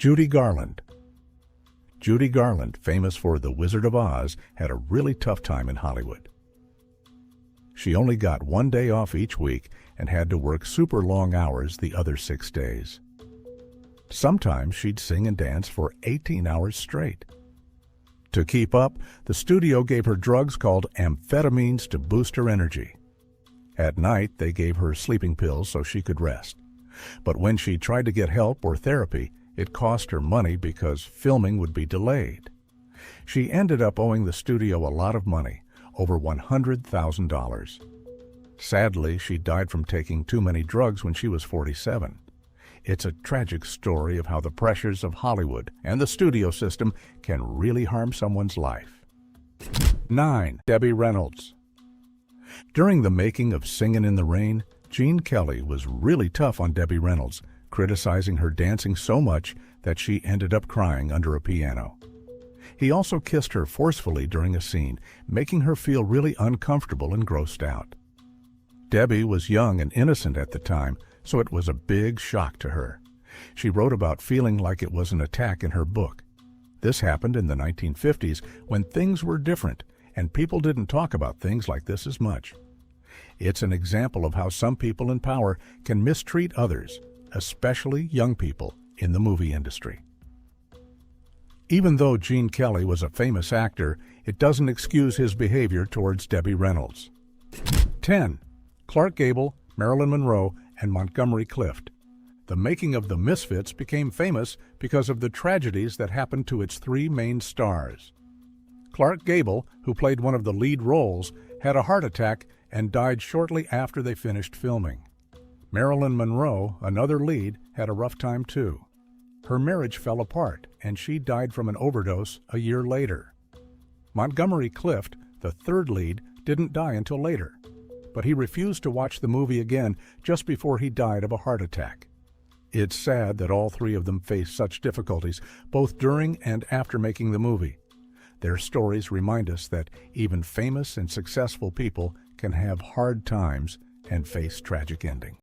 Judy Garland. Judy Garland, famous for The Wizard of Oz, had a really tough time in Hollywood. She only got one day off each week and had to work super long hours the other 6 days. Sometimes she'd sing and dance for 18 hours straight. To keep up, the studio gave her drugs called amphetamines to boost her energy. At night, they gave her sleeping pills so she could rest. But when she tried to get help or therapy, it cost her money because filming would be delayed. She ended up owing the studio a lot of money, over $100,000. Sadly, she died from taking too many drugs when she was 47. It's a tragic story of how the pressures of Hollywood and the studio system can really harm someone's life. 9. Debbie Reynolds. During the making of Singin' in the Rain, Gene Kelly was really tough on Debbie Reynolds, criticizing her dancing so much that she ended up crying under a piano. He also kissed her forcefully during a scene, making her feel really uncomfortable and grossed out. Debbie was young and innocent at the time, so it was a big shock to her. She wrote about feeling like it was an attack in her book. This happened in the 1950s when things were different and people didn't talk about things like this as much. It's an example of how some people in power can mistreat others, especially young people in the movie industry. Even though Gene Kelly was a famous actor, it doesn't excuse his behavior towards Debbie Reynolds. 10. Clark Gable, Marilyn Monroe, and Montgomery Clift. The making of The Misfits became famous because of the tragedies that happened to its three main stars. Clark Gable, who played one of the lead roles, had a heart attack and died shortly after they finished filming. Marilyn Monroe, another lead, had a rough time too. Her marriage fell apart, and she died from an overdose a year later. Montgomery Clift, the third lead, didn't die until later, but he refused to watch the movie again just before he died of a heart attack. It's sad that all three of them faced such difficulties, both during and after making the movie. Their stories remind us that even famous and successful people can have hard times and face tragic endings.